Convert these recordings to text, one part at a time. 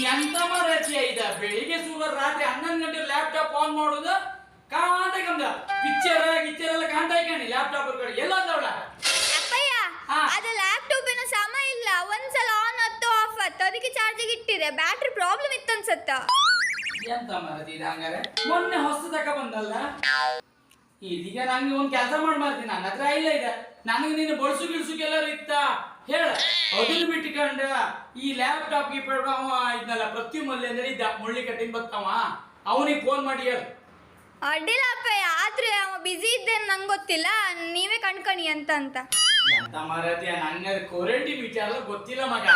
ಎಂತ ಮಾರಾತಿ ಐದ ಬೆಳಿಗ್ಗೆ ಶುಗರ್ ರಾತ್ರಿ 11 ಗಂಟೆ ಲ್ಯಾಪ್ಟಾಪ್ ಆನ್ ಮಾಡೋದು ಕಾಂತ ಕಂದ ಪಿಕ್ಚರ್ ಎಲ್ಲ ಕಾಂತ ಇಕಣಿ ಲ್ಯಾಪ್ಟಾಪ್ ಕಡೆ ಎಲ್ಲ ತವಳ ಅಪ್ಪಯ್ಯ ಅದು ಲ್ಯಾಪ್ಟಾಪಿನ ಸಮ ಇಲ್ಲ ಒಂದ್ಸಲ ಆನ್ ಆತ್ತು ಆಫ್ ಆತ್ತು ಅದಕ್ಕೆ ಚಾರ್ಜಿಗೆ ಇಟ್ಟಿದೆ ಬ್ಯಾಟ್ರಿ ಪ್ರಾಬ್ಲಮ್ ಇತ್ತು ಅನ್ಸತ್ತ ಎಂತ ಮಾರಾತಿ ಇದು ಹಂಗಾರೆ ಮೊನ್ನೆ ಹೊಸ ತಕ ಬಂದಲ್ಲ ಇದೀಗ ನಂಗೆ ಒಂದು ಕೆಲಸ ಮಾಡಿ ಮಾರ್ತೀನಿ ನನ್ನ ಹತ್ರ ಇಲ್ಲ ಇದೆ ನನಗೆ ನೀನು ಬಳಸು ಗಿಳ್ಸುಗೆಲ್ಲರೂ ಇತ್ತ ಹೇಳ ಅದನ್ನು ಬಿಟ್ಟುಕೊಂಡ ಈ ಲ್ಯಾಪ್ಟಾಪ್ ಅವ ಇದ್ನಲ್ಲ ಪ್ರತಿಯೊಮ್ಮಲ್ಲಿ ಅಂದ್ರೆ ಇದ್ದ ಮುಳ್ಳಿ ಕಟ್ಟಿಂಗ್ ಬರ್ತಾವ ಅವನಿಗೆ ಫೋನ್ ಮಾಡಿ ಹೇಳು ಅಡ್ಡಿಲ್ಲ ಅಪ್ಪಯ್ಯ ಆದ್ರೆ ಅವ ಬಿಸಿ ಇದ್ದೇನೆ ನಂಗೆ ಗೊತ್ತಿಲ್ಲ ನೀವೇ ಕಣ್ಕಣಿ ಅಂತ ಎಂತ ಮಾರಾತಿಯ ನಂಗೆ ಕೊರೆಂಟಿ ವಿಚಾರ ಗೊತ್ತಿಲ್ಲ ಮಗ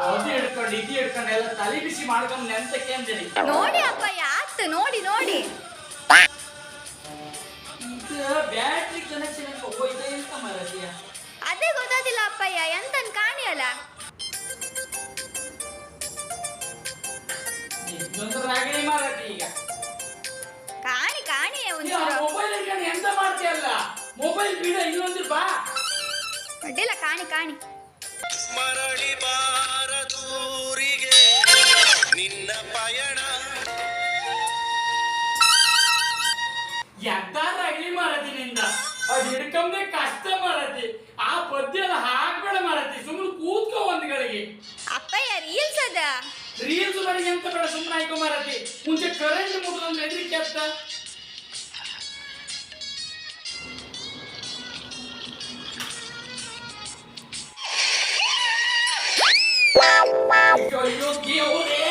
ಅದು ಹಿಡ್ಕೊಂಡು ಇದು ಹಿಡ್ಕೊಂಡು ಎಲ್ಲ ತಲೆ ಬಿಸಿ ಮಾಡ್ಕೊಂಡು ನೆಂತಕ್ಕೆ ಅಂತೇಳಿ ನೋಡಿ ಅಪ್ಪಯ್ಯ ಆತು ನೋಡಿ ನೋಡಿ ಇದು ಬ್ಯಾಟ್ರಿ ಕನೆಕ್ಷನ್ ಹೋಯ್ತಾ ಎಂತ ಮಾರಾತಿಯ ಅದೇ ಗೊತ್ತಾದಿಲ್ಲ ಅಪ್ಪಯ್ಯ ಎಂತನ್ ಕಾಣಿಯಲ್ಲ ಇದೊಂದು ರಾಗಿಣಿ ಮಾರಾತಿ ಈಗ ಕಾಣಿ ಕಾಣಿ ಒಂಚೂರು ಮೊಬೈಲ್ ಹಿಡ್ಕೊಂಡು ಎಂತ ಮಾಡ್ತೀಯಲ್ಲ ಮೊಬೈಲ್ ಬಿಡ ಇನ್ನೊಂದು ಬಾ ಅಡ್ಡಿಲ್ಲ ಕಾಣಿ ಕಾಣಿ ಮರಳಿ ಬಾರದೂರಿಗೆ ನಿನ್ನ ಪಯಣ ಎಂತ ರಗಲಿ ಮಾರತಿ ನಿಂದ ಅದು ಹಿಡ್ಕೊಂಡೆ ಕಷ್ಟ ಮಾರತಿ ಆ ಪದ್ಯ ಎಲ್ಲ ಹಾಕ್ಬೇಡ ಮಾರತಿ ಸುಮ್ಮನೆ ಕೂತ್ಕೋ ಒಂದ್ಗಳಿಗೆ ಅಪ್ಪಯ್ಯ ರೀಲ್ಸ್ ಅದ ರೀಲ್ಸ್ ಬರೀ ಎಂತ ಬೇಡ ಸುಮ್ಮನೆ ಆಯ್ಕೋ ಮಾರತಿ ಮುಂಚೆ ಕರೆಂಟ್ ಮುಟ್ಕೊಂಡು ಹೆದರಿಕೆ ಆಗ್ತ ಅಯ್ಯೋ ದೇವ್ರೇ